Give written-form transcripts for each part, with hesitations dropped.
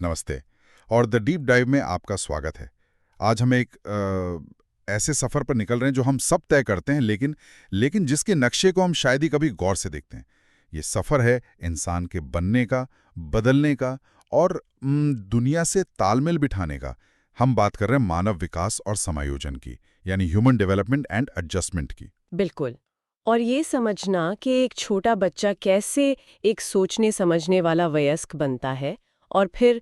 नमस्ते। और the deep dive में आपका स्वागत है। आज हम एक ऐसे सफ़र पर निकल रहे हैं जो हम सब तय करते हैं, लेकिन जिसके नक्शे को हम शायद ही कभी गौर से देखते हैं। ये सफ़र है इंसान के बनने का, बदलने का और दुनिया से तालमेल बिठाने का। हम बात कर रहे हैं मानव विकास और समायोजन की, यानी ह्यूमन डेवलपमेंट एंड एडजस्टमेंट की। बिल्कुल। और ये समझना कि एक छोटा बच्चा कैसे एक सोचने समझने वाला वयस्क बनता है और फिर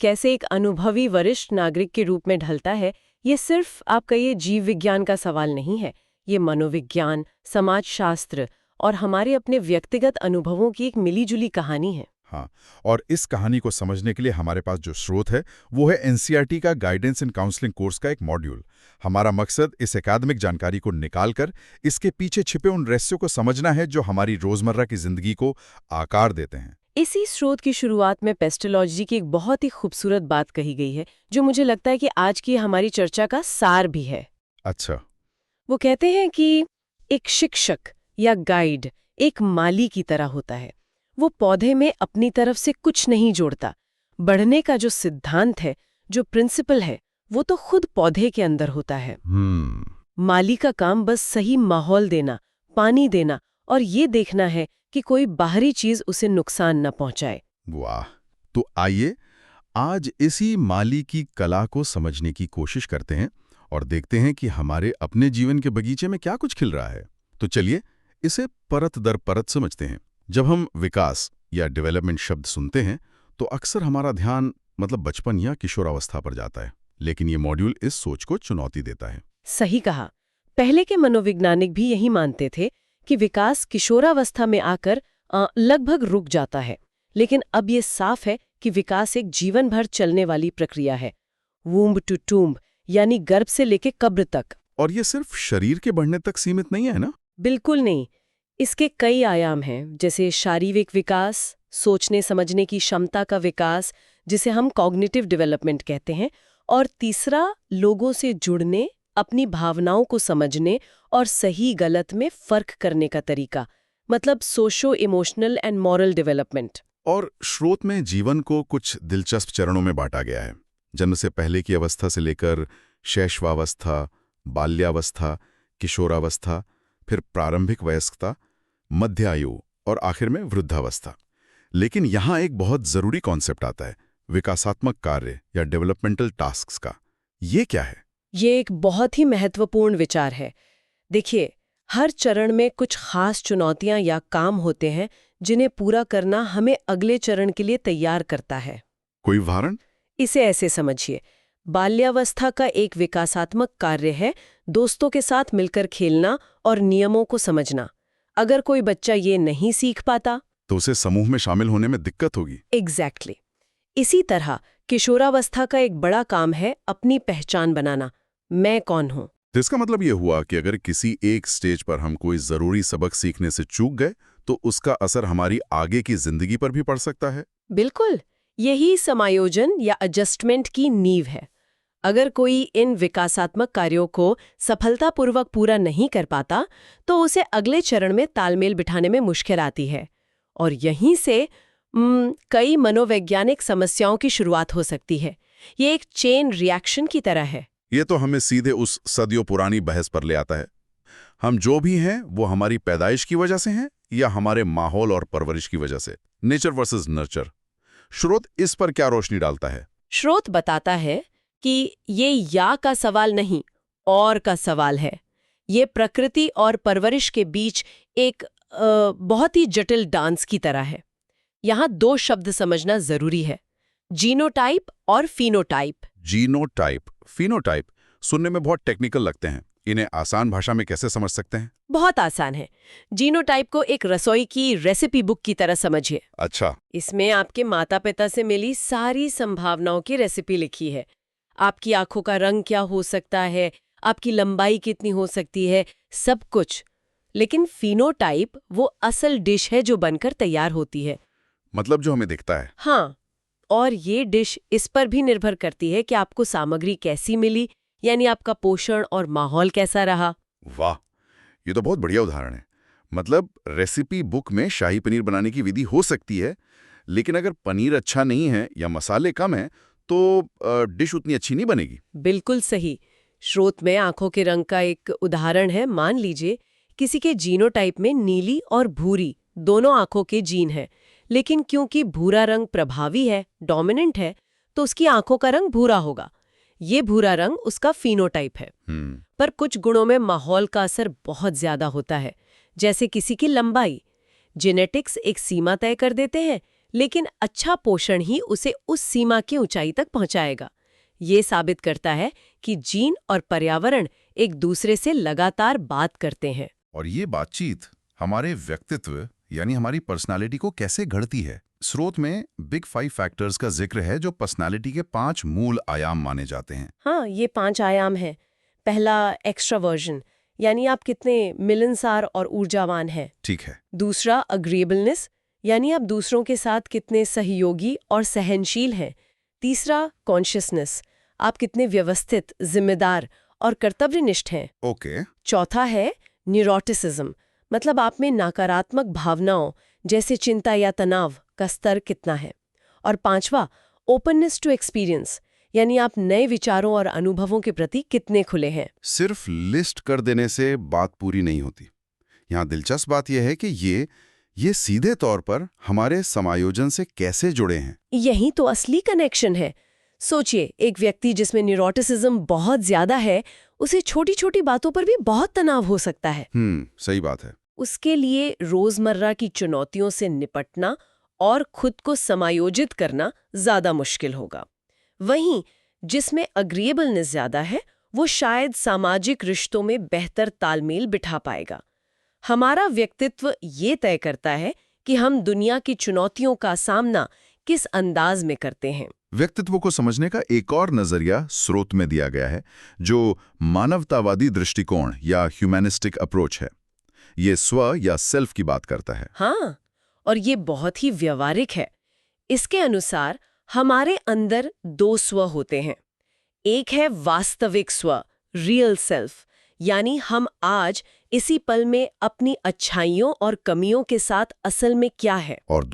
कैसे एक अनुभवी वरिष्ठ नागरिक के रूप में ढलता है, ये सिर्फ आप कहिए जीव विज्ञान का सवाल नहीं है। ये मनोविज्ञान, समाजशास्त्र और हमारे अपने व्यक्तिगत अनुभवों की एक मिलीजुली कहानी है। हाँ, और इस कहानी को समझने के लिए हमारे पास जो स्रोत है वो है एनसीईआरटी का गाइडेंस एंड काउंसलिंग कोर्स का एक मॉड्यूल। हमारा मकसद इस एकेडमिक जानकारी को निकालकर इसके पीछे छिपे उन रहस्यों को समझना है जो हमारी रोजमर्रा की जिंदगी को आकार देते हैं। इसी स्रोत की शुरुआत में पेस्टोलॉजी की एक बहुत ही खूबसूरत बात कही गई है, जो मुझे लगता है कि आज की हमारी चर्चा का सार भी है। अच्छा। वो कहते हैं कि एक शिक्षक या गाइड एक माली की तरह होता है। वो पौधे में अपनी तरफ से कुछ नहीं जोड़ता। बढ़ने का जो सिद्धांत है, जो प्रिंसिपल है, वो तो खुद पौधे के अंदर होता है। माली का काम बस सही माहौल देना, पानी देना और ये देखना है कि कोई बाहरी चीज उसे नुकसान न पहुंचाए। वाह। तो आइए आज इसी माली की कला को समझने की कोशिश करते हैं और देखते हैं कि हमारे अपने जीवन के बगीचे में क्या कुछ खिल रहा है। तो चलिए इसे परत दर परत समझते हैं। जब हम विकास या डेवलपमेंट शब्द सुनते हैं तो अक्सर हमारा ध्यान बचपन या किशोरावस्था पर जाता है, लेकिन ये मॉड्यूल इस सोच को चुनौती देता है। सही कहा। पहले के मनोवैज्ञानिक भी यही मानते थे कि विकास किशोरावस्था में आकर लगभग रुक जाता है, लेकिन अब ये साफ है कि विकास एक जीवन भर चलने वाली प्रक्रिया है। वूम्ब टू टूम्ब, यानी गर्भ से लेके कब्र तक। और ये सिर्फ शरीर के बढ़ने तक सीमित नहीं है ना? बिल्कुल नहीं। इसके कई आयाम हैं, जैसे शारीरिक विकास, सोचने समझने की क्षमता का विकास, जिसे हम कॉग्निटिव डेवलपमेंट कहते हैं, और तीसरा लोगों से जुड़ने, अपनी भावनाओं को समझने और सही गलत में फर्क करने का तरीका, socio emotional and moral development. और स्रोत में जीवन को कुछ दिलचस्प चरणों में बांटा गया है। जन्म से पहले की अवस्था से लेकर शैशवावस्था, बाल्यावस्था, किशोरावस्था, फिर प्रारंभिक वयस्कता, मध्य आयु और आखिर में वृद्धावस्था। लेकिन यहाँ एक बहुत जरूरी कॉन्सेप्ट आता है, विकासात्मक कार्य या डेवलपमेंटल टास्क्स का। ये क्या है? ये एक बहुत ही महत्वपूर्ण विचार है। देखिए, हर चरण में कुछ खास चुनौतियां या काम होते हैं जिन्हें पूरा करना हमें अगले चरण के लिए तैयार करता है। कोई उदाहरण? इसे ऐसे समझिए, बाल्यावस्था का एक विकासात्मक कार्य है दोस्तों के साथ मिलकर खेलना और नियमों को समझना। अगर कोई बच्चा ये नहीं सीख पाता तो उसे समूह में शामिल होने में दिक्कत होगी। एग्जैक्टली। इसी तरह किशोरावस्था का एक बड़ा काम है अपनी पहचान बनाना, मैं कौन हूं। तो इसका मतलब ये हुआ कि अगर किसी एक स्टेज पर हम कोई जरूरी सबक सीखने से चूक गए तो उसका असर हमारी आगे की जिंदगी पर भी पड़ सकता है। बिल्कुल, यही समायोजन या एडजस्टमेंट की नींव है। अगर कोई इन विकासात्मक कार्यों को सफलतापूर्वक पूरा नहीं कर पाता तो उसे अगले चरण में तालमेल बिठाने में मुश्किल आती है, और यहीं से कई मनोवैज्ञानिक समस्याओं की शुरुआत हो सकती है। ये एक चेन रिएक्शन की तरह है। ये तो हमें सीधे उस सदियों पुरानी बहस पर ले आता है, हम जो भी हैं वो हमारी पैदाइश की वजह से हैं या हमारे माहौल और परवरिश की वजह से। Nature versus nurture. स्रोत इस पर क्या रोशनी डालता है? स्रोत बताता है कि ये या का सवाल नहीं, और का सवाल है। ये प्रकृति और परवरिश के बीच एक बहुत ही जटिल डांस की तरह है। यहाँ दो शब्द समझना जरूरी है, जीनोटाइप और फिनोटाइप। जीनोटाइप, फिनोटाइप सुनने में बहुत टेक्निकल लगते हैं। इन्हें आसान भाषा में कैसे समझ सकते हैं? बहुत आसान है। जीनोटाइप को एक रसोई की रेसिपी बुक की तरह समझिए। अच्छा। इसमें आपके माता पिता से मिली सारी संभावनाओं की रेसिपी लिखी है। आपकी आंखों का रंग क्या हो सकता है, आपकी लंबाई कितनी हो सकती है, सब कुछ। लेकिन फिनोटाइप वो असल डिश है जो बनकर तैयार होती है। जो हमें दिखता है। हाँ, और ये डिश इस पर भी निर्भर करती है कि आपको सामग्री कैसी मिली, यानी आपका पोषण और माहौल कैसा रहा। वाह, ये तो बहुत बढ़िया उदाहरण है। रेसिपी बुक में शाही पनीर बनाने की विधि हो सकती है, लेकिन अगर पनीर अच्छा नहीं है या मसाले कम हैं तो डिश उतनी अच्छी नहीं बनेगी। बिल्कुल सही। स्रोत में आंखों के रंग का एक उदाहरण है। मान लीजिए किसी के जीनोटाइप में नीली और भूरी दोनों आंखों के जीन हैं, लेकिन क्योंकि भूरा रंग प्रभावी है, डोमिनेंट है, तो उसकी आंखों का रंग भूरा होगा। ये भूरा रंग उसका फिनोटाइप है। पर कुछ गुणों में माहौल का असर बहुत ज्यादा होता है, जैसे किसी की लंबाई। जेनेटिक्स एक सीमा तय कर देते हैं, लेकिन अच्छा पोषण ही उसे उस सीमा की ऊंचाई तक पहुंचाएगा। ये साबित करता है कि जीन और पर्यावरण एक दूसरे से लगातार बात करते हैं। और ये बातचीत हमारे व्यक्तित्व यानी हमारी पर्सनालिटी को कैसे घड़ती है? स्रोत में बिग 5 फैक्टर्स का जिक्र है जो पर्सनालिटी के 5 मूल आयाम माने जाते हैं। हाँ, ये 5 आयाम हैं। पहला, एक्स्ट्रावर्जन, यानी आप कितने मिलनसार और ऊर्जावान हैं। ठीक है। दूसरा, अग्रीएबलनेस, यानी आप दूसरों के साथ कितने सहयोगी और सहनशील हैं। तीसरा, कॉन्शियसनेस, आप कितने व्यवस्थित, जिम्मेदार और कर्तव्यनिष्ठ हैं। ओके। चौथा है न्यूरोटिसिज्म, मतलब आप में नकारात्मक भावनाओं जैसे चिंता या तनाव का स्तर कितना है। और पांचवा, ओपननेस टू एक्सपीरियंस, यानी आप नए विचारों और अनुभवों के प्रति कितने खुले हैं। सिर्फ लिस्ट कर देने से बात पूरी नहीं होती। यहाँ दिलचस्प बात यह है कि ये सीधे तौर पर हमारे समायोजन से कैसे जुड़े हैं। यही तो असली कनेक्शन है। सोचिए, एक व्यक्ति जिसमें न्यूरोटिसिज्म बहुत ज्यादा है, उसे छोटी छोटी बातों पर भी बहुत तनाव हो सकता है। सही बात है। उसके लिए रोजमर्रा की चुनौतियों से निपटना और खुद को समायोजित करना ज्यादा मुश्किल होगा। वहीं जिसमें अग्रीएबलनेस ज्यादा है, वो शायद सामाजिक रिश्तों में बेहतर तालमेल बिठा पाएगा। हमारा व्यक्तित्व ये तय करता है कि हम दुनिया की चुनौतियों का सामना किस अंदाज में करते हैं। व्यक्तित्व को समझने का एक और नजरिया स्रोत में दिया गया है, जो मानवतावादी दृष्टिकोण या ह्यूमैनिस्टिक अप्रोच है। ये स्व या सेल्फ की बात करता है। हाँ, और ये बहुत ही व्यवहारिक है। इसके अनुसार हमारे अंदर 2 स्व होते हैं। एक है वास्तविक स्व, रियल सेल्फ, यानी हम आज इसी पल में अपनी अच्छाइयों और कमियों के साथ असल में क्या है। और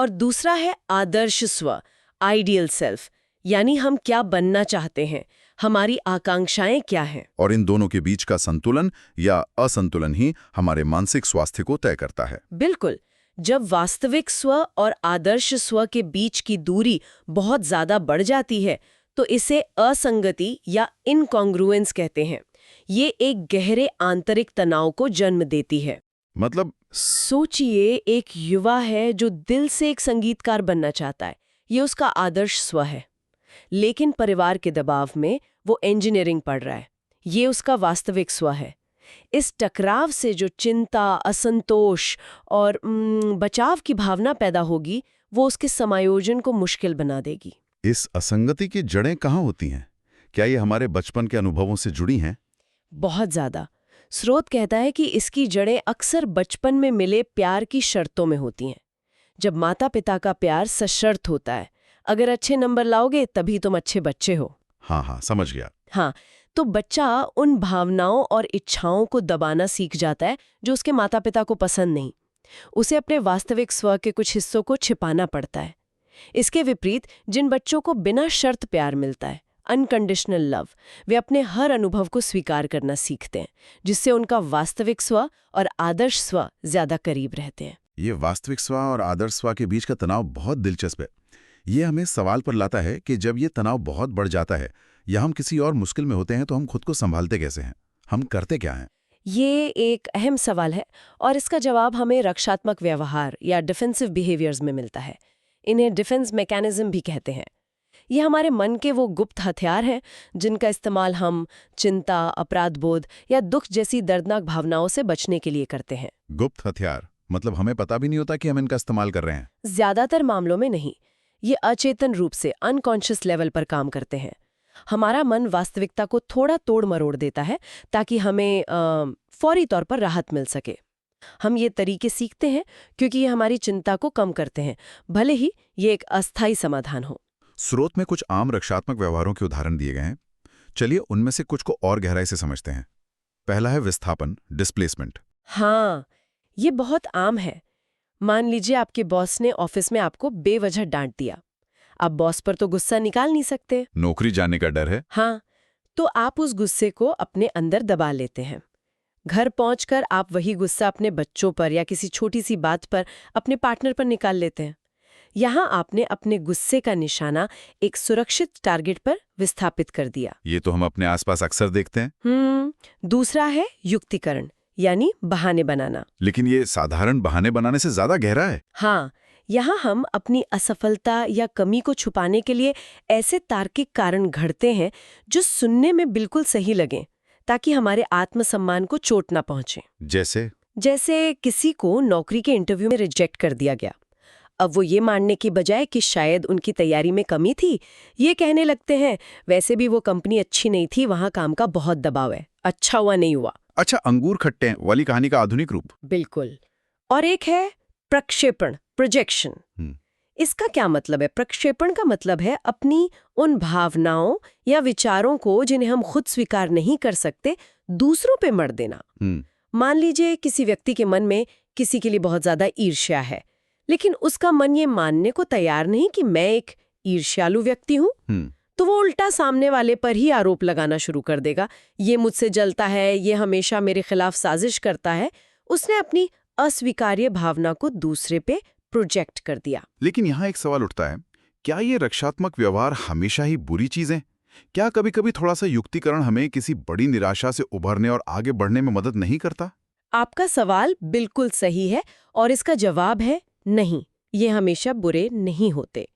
दूसरा है आदर्श स्व, आइडियल सेल्फ, यानी हम क्या बनना चाहते हैं, हमारी आकांक्षाएं क्या हैं। और इन दोनों के बीच का संतुलन या असंतुलन ही हमारे मानसिक स्वास्थ्य को तय करता है। बिल्कुल। जब वास्तविक स्व और आदर्श स्व के बीच की दूरी बहुत ज्यादा बढ़ जाती है, तो इसे असंगति या इनकॉन्ग्रुएंस कहते हैं। ये एक गहरे आंतरिक तनाव को जन्म देती है। मतलब सोचिए, एक युवा है जो दिल से एक संगीतकार बनना चाहता है, ये उसका आदर्श स्व है। लेकिन परिवार के दबाव में वो इंजीनियरिंग पढ़ रहा है, ये उसका वास्तविक स्व है। इस टकराव से जो चिंता, असंतोष और बचाव की भावना पैदा होगी, वो उसके समायोजन को मुश्किल बना देगी। इस असंगति की जड़ें कहाँ होती हैं? क्या ये हमारे बचपन के अनुभवों से जुड़ी हैं? बहुत ज्यादा। स्रोत कहता है कि इसकी जड़ें अक्सर बचपन में मिले प्यार की शर्तों में होती हैं। जब माता पिता का प्यार सशर्त होता है, अगर अच्छे नंबर लाओगे तभी तुम अच्छे बच्चे हो। हाँ, समझ गया। हाँ, तो बच्चा उन भावनाओं और इच्छाओं को दबाना सीख जाता है जो उसके माता पिता को पसंद नहीं। उसे अपने वास्तविक स्व के कुछ हिस्सों को छिपाना पड़ता है। इसके विपरीत जिन बच्चों को बिना शर्त प्यार मिलता है, अनकंडीशनल लव, वे अपने हर अनुभव को स्वीकार करना सीखते हैं, जिससे उनका वास्तविक स्व और आदर्श स्व ज्यादा करीब रहते हैं। ये वास्तविक स्व और आदर्श स्व के बीच का तनाव बहुत दिलचस्प है। ये हमें सवाल पर लाता है कि जब ये तनाव बहुत बढ़ जाता है या हम किसी और मुश्किल में होते हैं, तो हम खुद को संभालते कैसे हैं? हम करते क्या हैं? ये एक अहम सवाल है और इसका जवाब हमें रक्षात्मक व्यवहार या डिफेंसिव बिहेवियर्स में मिलता है। इन्हें डिफेंस मैकेनिज्म भी कहते हैं। ये हमारे मन के वो गुप्त हथियार हैं जिनका इस्तेमाल हम चिंता, अपराधबोध या दुख जैसी दर्दनाक भावनाओं से बचने के लिए करते हैं। गुप्त हथियार मतलब हमें पता भी नहीं होता कि हम इनका इस्तेमाल कर रहे हैं? ज्यादातर मामलों में नहीं। ये अचेतन रूप से अनकॉन्शियस लेवल पर काम करते हैं। हमारा मन वास्तविकता को थोड़ा तोड़ मरोड़ देता है ताकि हमें फौरी तौर पर राहत मिल सके। हम ये तरीके सीखते हैं क्योंकि ये हमारी चिंता को कम करते हैं, भले ही ये एक अस्थायी समाधान हो। स्रोत में कुछ आम रक्षात्मक व्यवहारों के उदाहरण दिए गए हैं। चलिए उनमें से कुछ को और गहराई से समझते हैं। पहला है विस्थापन, डिस्प्लेसमेंट। हाँ, ये बहुत आम है। मान लीजिए आपके बॉस ने ऑफिस में आपको बेवजह डांट दिया। आप बॉस पर तो गुस्सा निकाल नहीं सकते। नौकरी जाने का डर है। हाँ, तो आप उस गुस्से को अपने अंदर दबा लेते हैं। घर पहुंचकर आप वही गुस्सा अपने बच्चों पर या किसी छोटी सी बात पर अपने पार्टनर पर निकाल लेते हैं। यहाँ आपने अपने गुस्से का निशाना एक सुरक्षित टारगेट पर विस्थापित कर दिया। ये तो हम अपने आसपास अक्सर देखते हैं। दूसरा है युक्तिकरण, यानी बहाने बनाना। लेकिन ये साधारण बहाने बनाने से ज्यादा गहरा है। हाँ, यहाँ हम अपनी असफलता या कमी को छुपाने के लिए ऐसे तार्किक कारण घड़ते हैं जो सुनने में बिल्कुल सही लगें, ताकि हमारे आत्मसम्मान को चोट ना पहुंचे। जैसे किसी को नौकरी के इंटरव्यू में रिजेक्ट कर दिया गया। अब वो ये मानने की बजाय कि शायद उनकी तैयारी में कमी थी, ये कहने लगते हैं वैसे भी वो कंपनी अच्छी नहीं थी, वहाँ काम का बहुत दबाव है, अच्छा हुआ नहीं हुआ। अच्छा, अंगूर खट्टे वाली कहानी का आधुनिक रूप। बिल्कुल। और एक है प्रक्षेपण, प्रोजेक्शन। इसका क्या मतलब है? प्रक्षेपण का मतलब है अपनी उन भावनाओं या विचारों को जिन्हें हम खुद स्वीकार नहीं कर सकते, दूसरों पे मर देना। मान लीजिए किसी व्यक्ति के मन में किसी के लिए बहुत ज्यादा ईर्ष्या है, लेकिन उसका मन ये मानने को तैयार नहीं कि मैं एक ईर्ष्यालु व्यक्ति हूँ, तो वो उल्टा सामने वाले पर ही आरोप लगाना शुरू कर देगा। ये मुझसे जलता है, ये हमेशा मेरे खिलाफ साजिश करता है। उसने अपनी अस्वीकार्य भावना को दूसरे पे प्रोजेक्ट कर दिया। लेकिन यहाँ एक सवाल उठता है, क्या ये रक्षात्मक व्यवहार हमेशा ही बुरी चीज है? क्या कभी कभी थोड़ा सा युक्तिकरण हमें किसी बड़ी निराशा से उभरने और आगे बढ़ने में मदद नहीं करता? आपका सवाल बिल्कुल सही है और इसका जवाब है नहीं, ये हमेशा बुरे नहीं होते।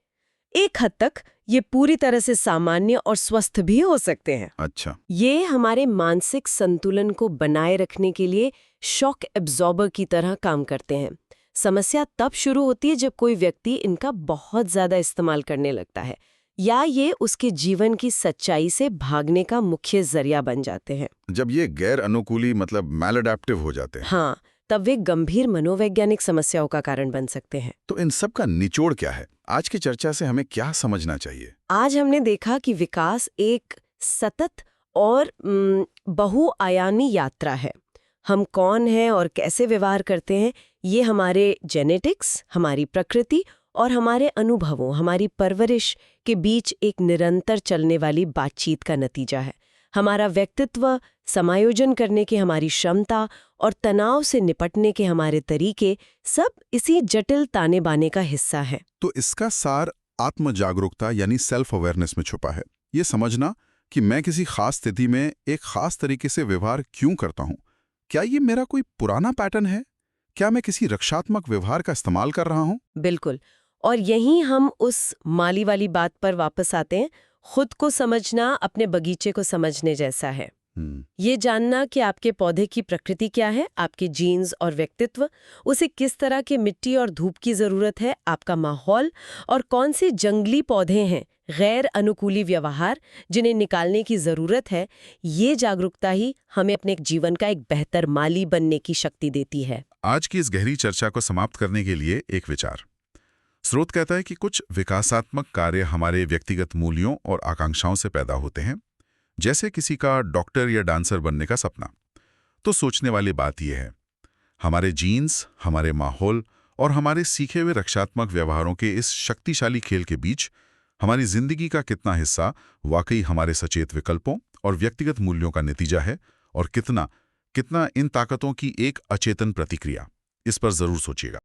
एक हद तक ये पूरी तरह से सामान्य और स्वस्थ भी हो सकते हैं। अच्छा। ये हमारे मानसिक संतुलन को बनाए रखने के लिए शॉक एब्जॉर्बर की तरह काम करते हैं। समस्या तब शुरू होती है जब कोई व्यक्ति इनका बहुत ज्यादा इस्तेमाल करने लगता है, या ये उसके जीवन की सच्चाई से भागने का मुख्य जरिया बन जाते हैं। जब ये गैर अनुकूली मतलब मैलअडैप्टिव हो जाते हैं। हाँ, तब वे गंभीर मनोवैज्ञानिक समस्याओं का कारण बन सकते हैं। तो इन सब का निचोड़ क्या है? आज की चर्चा से हमें क्या समझना चाहिए? आज हमने देखा कि विकास एक सतत और बहुआयामी यात्रा है। हम कौन हैं और कैसे व्यवहार करते हैं, ये हमारे जेनेटिक्स, हमारी प्रकृति और हमारे अनुभवों, हमारी परवरिश के बीच एक निरंतर चलने वाली बातचीत का नतीजा है। हमारा व्यक्तित्व, समायोजन करने की हमारी क्षमता और तनाव से निपटने के हमारे तरीके सब इसी जटिल ताने बाने का हिस्सा है। तो इसका सार आत्म जागरूकता यानी सेल्फ अवेयरनेस में छुपा है। ये समझना कि मैं किसी खास स्थिति में एक खास तरीके से व्यवहार क्यों करता हूँ। क्या ये मेरा कोई पुराना पैटर्न है? क्या मैं किसी रक्षात्मक व्यवहार का इस्तेमाल कर रहा हूँ? बिल्कुल। और यहीं हम उस माली वाली बात पर वापस आते हैं। खुद को समझना अपने बगीचे को समझने जैसा है। ये जानना कि आपके पौधे की प्रकृति क्या है, आपके जीन्स और व्यक्तित्व, उसे किस तरह के मिट्टी और धूप की जरूरत है, आपका माहौल, और कौन से जंगली पौधे हैं, गैर अनुकूली व्यवहार जिन्हें निकालने की जरूरत है, ये जागरूकता ही हमें अपने जीवन का एक बेहतर माली बनने की शक्ति देती है। आज की इस गहरी चर्चा को समाप्त करने के लिए एक विचार। स्रोत कहता है कि कुछ विकासात्मक कार्य हमारे व्यक्तिगत मूल्यों और आकांक्षाओं से पैदा होते हैं, जैसे किसी का डॉक्टर या डांसर बनने का सपना। तो सोचने वाली बात यह है, हमारे जीन्स, हमारे माहौल और हमारे सीखे हुए रक्षात्मक व्यवहारों के इस शक्तिशाली खेल के बीच हमारी जिंदगी का कितना हिस्सा वाकई हमारे सचेत विकल्पों और व्यक्तिगत मूल्यों का नतीजा है, और कितना इन ताकतों की एक अचेतन प्रतिक्रिया। इस पर जरूर सोचिएगा।